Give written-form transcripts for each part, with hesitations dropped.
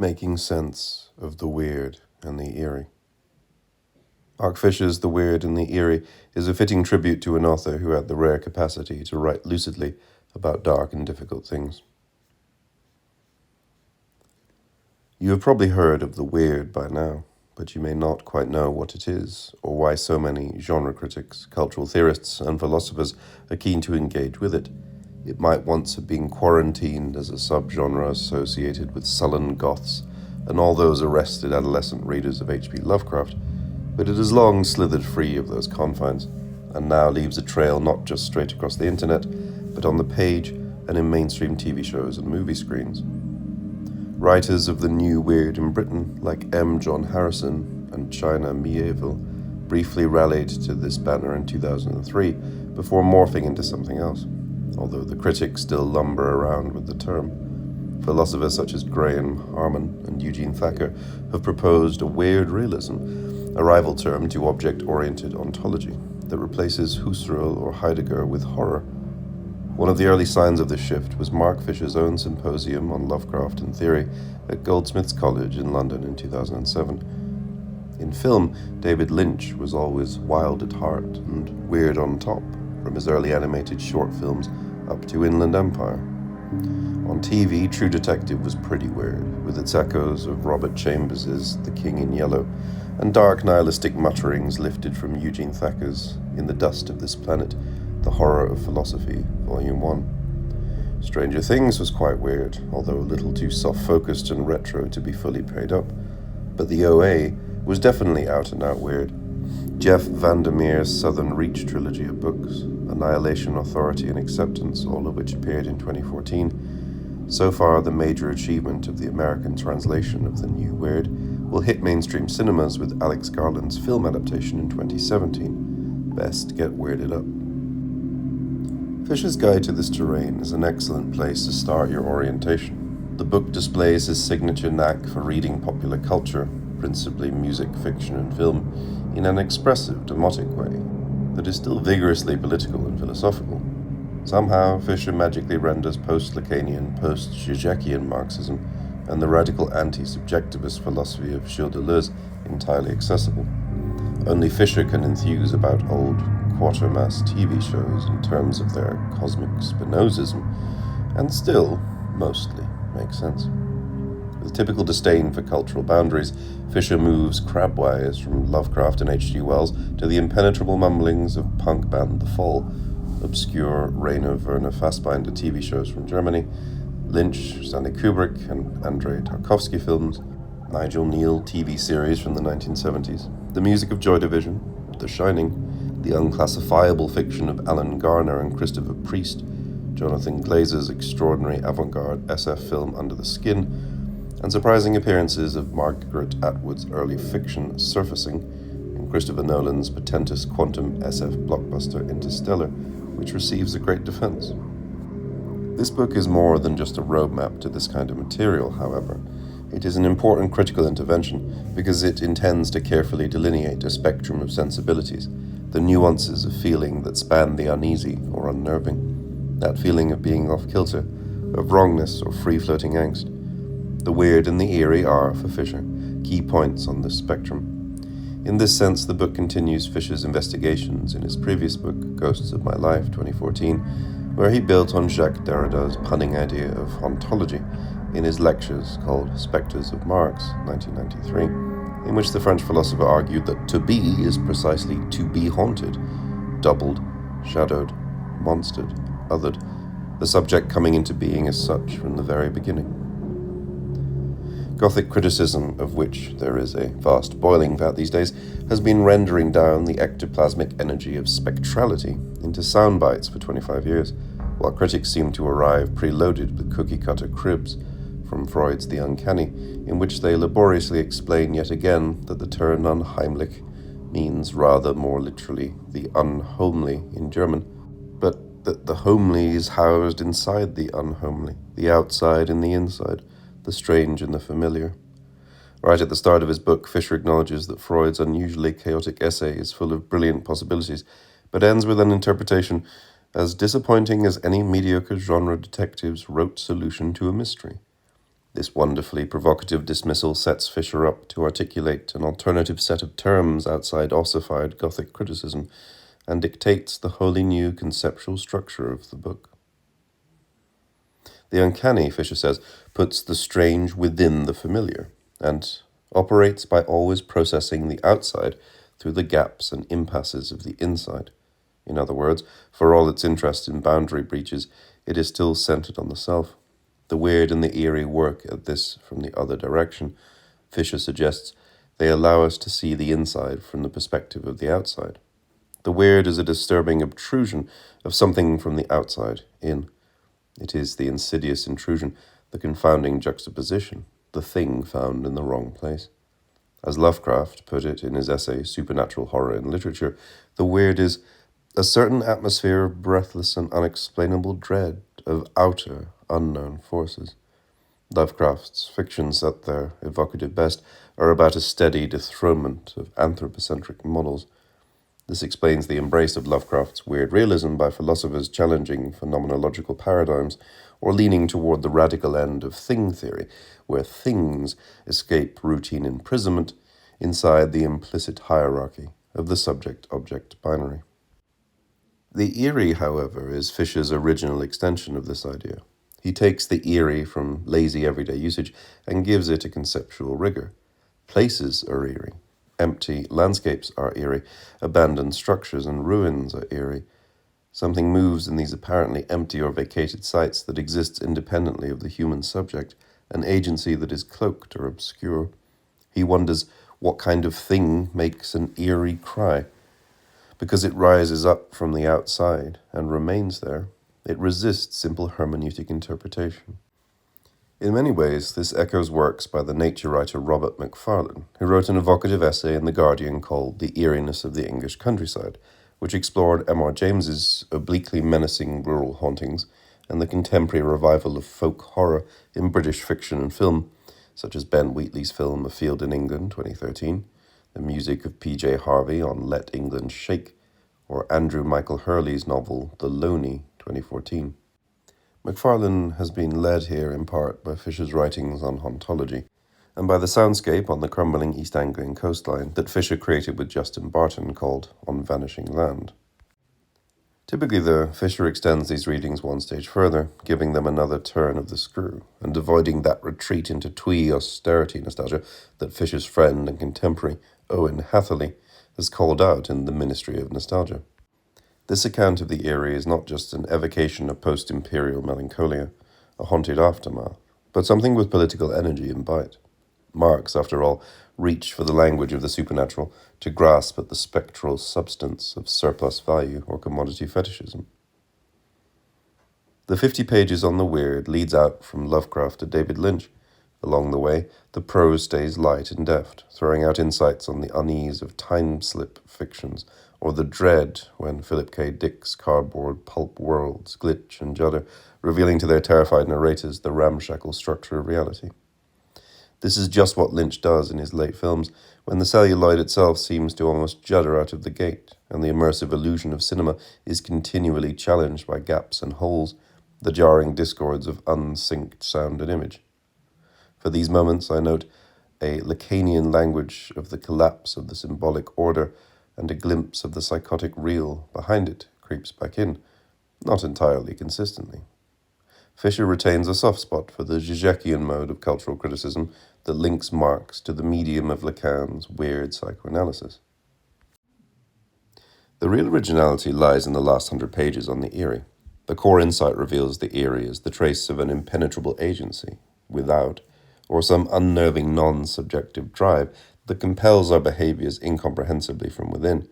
Making sense of the weird and the eerie. Mark Fisher's The Weird and the Eerie is a fitting tribute to an author who had the rare capacity to write lucidly about dark and difficult things. You have probably heard of the weird by now, but you may not quite know what it is, or why so many genre critics, cultural theorists, and philosophers are keen to engage with it. It might once have been quarantined as a subgenre associated with sullen goths and all those arrested adolescent readers of H.P. Lovecraft, but it has long slithered free of those confines, and now leaves a trail not just straight across the internet, but on the page and in mainstream TV shows and movie screens. Writers of the new weird in Britain, like M. John Harrison and China Miéville, briefly rallied to this banner in 2003 before morphing into something else, although the critics still lumber around with the term. Philosophers such as Graham, Harman, and Eugene Thacker have proposed a weird realism, a rival term to object-oriented ontology that replaces Husserl or Heidegger with horror. One of the early signs of this shift was Mark Fisher's own symposium on Lovecraft and theory at Goldsmiths College in London in 2007. In film, David Lynch was always wild at heart and weird on top, from his early animated short films up to Inland Empire. On TV, True Detective was pretty weird, with its echoes of Robert Chambers's The King in Yellow, and dark nihilistic mutterings lifted from Eugene Thacker's In the Dust of This Planet, The Horror of Philosophy, Volume 1. Stranger Things was quite weird, although a little too soft-focused and retro to be fully paid up. But the OA was definitely out-and-out weird. Jeff VanderMeer's Southern Reach trilogy of books, Annihilation, Authority, and Acceptance, all of which appeared in 2014, so far the major achievement of the American translation of the new weird, will hit mainstream cinemas with Alex Garland's film adaptation in 2017, Best Get Weirded Up. Fisher's Guide to This Terrain is an excellent place to start your orientation. The book displays his signature knack for reading popular culture, principally music, fiction, and film, in an expressive, demotic way that is still vigorously political and philosophical. Somehow, Fisher magically renders post-Lacanian, post-Žižekian Marxism and the radical anti-subjectivist philosophy of Gilles Deleuze entirely accessible. Only Fisher can enthuse about old Quatermass TV shows in terms of their cosmic Spinozism, and still, mostly, make sense. With typical disdain for cultural boundaries, Fisher moves crabwise from Lovecraft and H.G. Wells to the impenetrable mumblings of punk band The Fall, obscure reign of Werner Fassbinder TV shows from Germany, Lynch, Stanley Kubrick, and Andrei Tarkovsky films, Nigel Kneale TV series from the 1970s, the music of Joy Division, The Shining, the unclassifiable fiction of Alan Garner and Christopher Priest, Jonathan Glazer's extraordinary avant-garde SF film Under the Skin, and surprising appearances of Margaret Atwood's early fiction Surfacing, and Christopher Nolan's portentous quantum SF blockbuster Interstellar, which receives a great defense. This book is more than just a roadmap to this kind of material, however. It is an important critical intervention because it intends to carefully delineate a spectrum of sensibilities, the nuances of feeling that span the uneasy or unnerving, that feeling of being off-kilter, of wrongness or free-floating angst. The weird and the eerie are, for Fisher, key points on this spectrum. In this sense, the book continues Fisher's investigations in his previous book, Ghosts of My Life, 2014, where he built on Jacques Derrida's punning idea of ontology in his lectures called Spectres of Marx, 1993, in which the French philosopher argued that to be is precisely to be haunted, doubled, shadowed, monstered, othered, the subject coming into being as such from the very beginning. Gothic criticism, of which there is a vast boiling vat these days, has been rendering down the ectoplasmic energy of spectrality into sound bites for 25 years, while critics seem to arrive preloaded with cookie-cutter cribs from Freud's The Uncanny, in which they laboriously explain yet again that the term unheimlich means rather more literally the unhomely in German, but that the homely is housed inside the unhomely, the outside and the inside, the strange and the familiar. Right at the start of his book, Fisher acknowledges that Freud's unusually chaotic essay is full of brilliant possibilities, but ends with an interpretation as disappointing as any mediocre genre detective's rote solution to a mystery. This wonderfully provocative dismissal sets Fisher up to articulate an alternative set of terms outside ossified Gothic criticism and dictates the wholly new conceptual structure of the book. The uncanny, Fisher says, puts the strange within the familiar and operates by always processing the outside through the gaps and impasses of the inside. In other words, for all its interest in boundary breaches, it is still centered on the self. The weird and the eerie work at this from the other direction. Fisher suggests they allow us to see the inside from the perspective of the outside. The weird is a disturbing obtrusion of something from the outside in. It is the insidious intrusion, the confounding juxtaposition, the thing found in the wrong place. As Lovecraft put it in his essay Supernatural Horror in Literature, the weird is a certain atmosphere of breathless and unexplainable dread of outer, unknown forces. Lovecraft's fictions, at their evocative best, are about a steady dethronement of anthropocentric models. This explains the embrace of Lovecraft's weird realism by philosophers challenging phenomenological paradigms or leaning toward the radical end of thing theory, where things escape routine imprisonment inside the implicit hierarchy of the subject-object binary. The eerie, however, is Fisher's original extension of this idea. He takes the eerie from lazy everyday usage and gives it a conceptual rigor. Places are eerie. Empty landscapes are eerie. Abandoned structures and ruins are eerie. Something moves in these apparently empty or vacated sites that exists independently of the human subject, an agency that is cloaked or obscure. He wonders what kind of thing makes an eerie cry. Because it rises up from the outside and remains there, it resists simple hermeneutic interpretation. In many ways, this echoes works by the nature writer Robert MacFarlane, who wrote an evocative essay in The Guardian called The Eeriness of the English Countryside, which explored M.R. James's obliquely menacing rural hauntings and the contemporary revival of folk horror in British fiction and film, such as Ben Wheatley's film A Field in England, 2013, the music of P.J. Harvey on Let England Shake, or Andrew Michael Hurley's novel The Loney, 2014. MacFarlane has been led here in part by Fisher's writings on hauntology, and by the soundscape on the crumbling East Anglian coastline that Fisher created with Justin Barton called On Vanishing Land. Typically, though, Fisher extends these readings one stage further, giving them another turn of the screw, and avoiding that retreat into twee austerity nostalgia that Fisher's friend and contemporary Owen Hatherley has called out in The Ministry of Nostalgia. This account of the Eerie is not just an evocation of post-imperial melancholia, a haunted aftermath, but something with political energy and bite. Marx, after all, reached for the language of the supernatural to grasp at the spectral substance of surplus value or commodity fetishism. The 50 pages on the weird leads out from Lovecraft to David Lynch. Along the way, the prose stays light and deft, throwing out insights on the unease of time-slip fictions, or the dread when Philip K. Dick's cardboard pulp worlds glitch and judder, revealing to their terrified narrators the ramshackle structure of reality. This is just what Lynch does in his late films, when the celluloid itself seems to almost judder out of the gate, and the immersive illusion of cinema is continually challenged by gaps and holes, the jarring discords of unsynced sound and image. For these moments, I note a Lacanian language of the collapse of the symbolic order, and a glimpse of the psychotic real behind it creeps back in, not entirely consistently. Fisher retains a soft spot for the Žižekian mode of cultural criticism that links Marx to the medium of Lacan's weird psychoanalysis. The real originality lies in the last 100 pages on the Eerie. The core insight reveals the Eerie as the trace of an impenetrable agency, without, or some unnerving non-subjective drive that compels our behaviors incomprehensibly from within.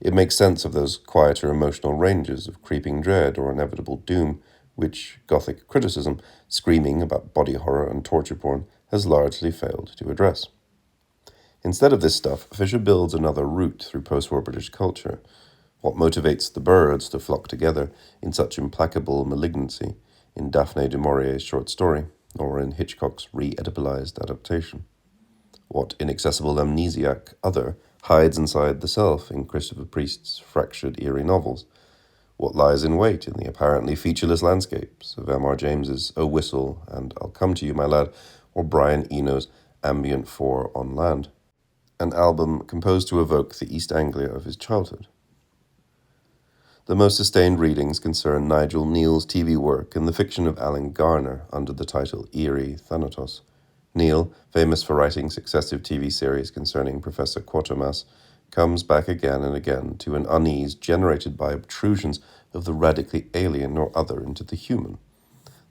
It makes sense of those quieter emotional ranges of creeping dread or inevitable doom, which Gothic criticism, screaming about body horror and torture porn, has largely failed to address. Instead of this stuff, Fisher builds another route through post-war British culture. What motivates the birds to flock together in such implacable malignancy in Daphne du Maurier's short story, or in Hitchcock's re-Oedipalized adaptation? What inaccessible amnesiac other hides inside the self in Christopher Priest's fractured Eerie novels? what lies in wait in the apparently featureless landscapes of M.R. James's O Whistle and I'll Come to You, My Lad, or Brian Eno's Ambient 4 on Land, an album composed to evoke the East Anglia of his childhood. The most sustained readings concern Nigel Kneale's TV work in the fiction of Alan Garner under the title Eerie, Thanatos. Kneale, famous for writing successive TV series concerning Professor Quatermass, comes back again and again to an unease generated by obtrusions of the radically alien or other into the human.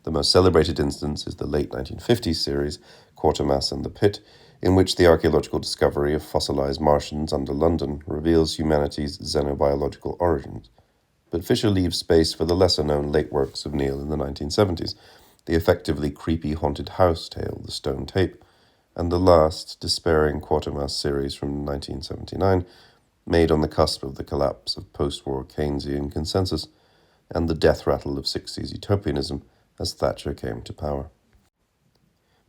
The most celebrated instance is the late 1950s series, Quatermass and the Pit, in which the archaeological discovery of fossilized Martians under London reveals humanity's xenobiological origins. But Fisher leaves space for the lesser-known late works of Kneale in the 1970s, the effectively creepy haunted house tale, The Stone Tape, and the last, despairing Quatermass series from 1979, made on the cusp of the collapse of post-war Keynesian consensus and the death rattle of 60s utopianism as Thatcher came to power.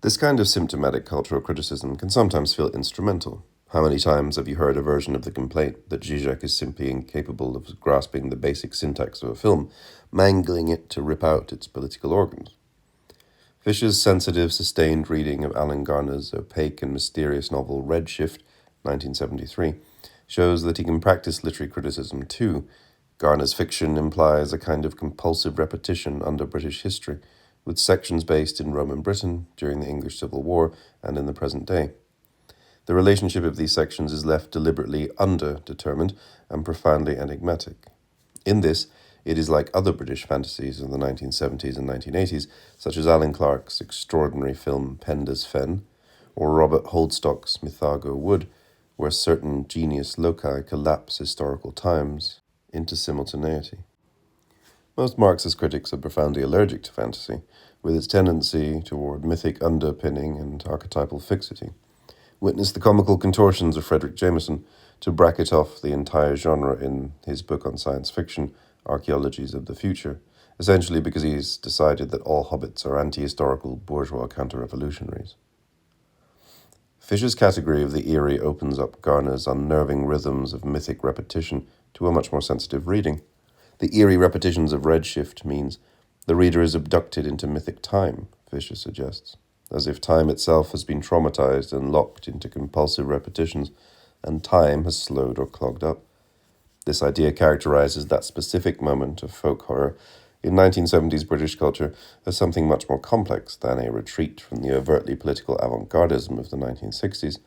This kind of symptomatic cultural criticism can sometimes feel instrumental. How many times have you heard a version of the complaint that Žižek is simply incapable of grasping the basic syntax of a film, mangling it to rip out its political organs? Fisher's sensitive, sustained reading of Alan Garner's opaque and mysterious novel Redshift, 1973, shows that he can practice literary criticism too. Garner's fiction implies a kind of compulsive repetition under British history, with sections based in Roman Britain during the English Civil War and in the present day. The relationship of these sections is left deliberately underdetermined and profoundly enigmatic. In this, it is like other British fantasies of the 1970s and 1980s, such as Alan Clarke's extraordinary film Penda's Fen, or Robert Holdstock's Mythago Wood, where certain genius loci collapse historical times into simultaneity. Most Marxist critics are profoundly allergic to fantasy, with its tendency toward mythic underpinning and archetypal fixity. Witness the comical contortions of Frederick Jameson to bracket off the entire genre in his book on science fiction, Archaeologies of the Future, essentially because he's decided that all hobbits are anti-historical bourgeois counter-revolutionaries. Fisher's category of the eerie opens up Garner's unnerving rhythms of mythic repetition to a much more sensitive reading. The eerie repetitions of Redshift means the reader is abducted into mythic time, Fisher suggests, as if time itself has been traumatized and locked into compulsive repetitions, and time has slowed or clogged up. This idea characterizes that specific moment of folk horror in 1970s British culture as something much more complex than a retreat from the overtly political avant-gardism of the 1960s,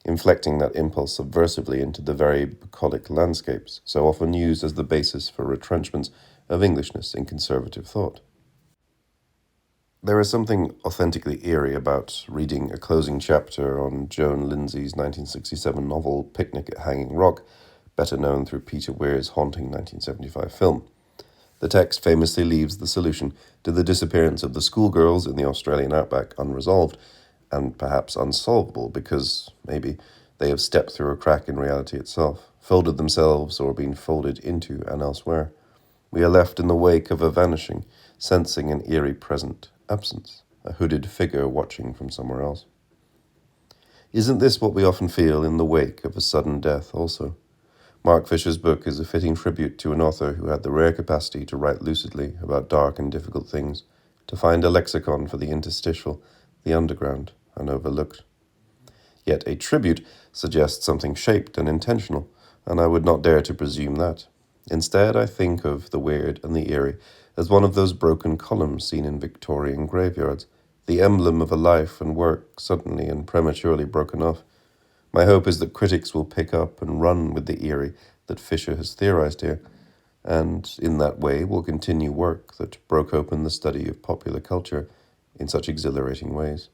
inflecting that impulse subversively into the very bucolic landscapes so often used as the basis for retrenchments of Englishness in conservative thought. There is something authentically eerie about reading a closing chapter on Joan Lindsay's 1967 novel Picnic at Hanging Rock, better known through Peter Weir's haunting 1975 film. The text famously leaves the solution to the disappearance of the schoolgirls in the Australian outback unresolved, and perhaps unsolvable because, maybe, they have stepped through a crack in reality itself, folded themselves or been folded into an elsewhere. We are left in the wake of a vanishing, sensing an eerie present absence, a hooded figure watching from somewhere else. Isn't this what we often feel in the wake of a sudden death also? Mark Fisher's book is a fitting tribute to an author who had the rare capacity to write lucidly about dark and difficult things, to find a lexicon for the interstitial, the underground, and overlooked. Yet a tribute suggests something shaped and intentional, and I would not dare to presume that. Instead, I think of the weird and the eerie as one of those broken columns seen in Victorian graveyards, the emblem of a life and work suddenly and prematurely broken off. My hope is that critics will pick up and run with the eerie that Fisher has theorized here, and in that way will continue work that broke open the study of popular culture in such exhilarating ways.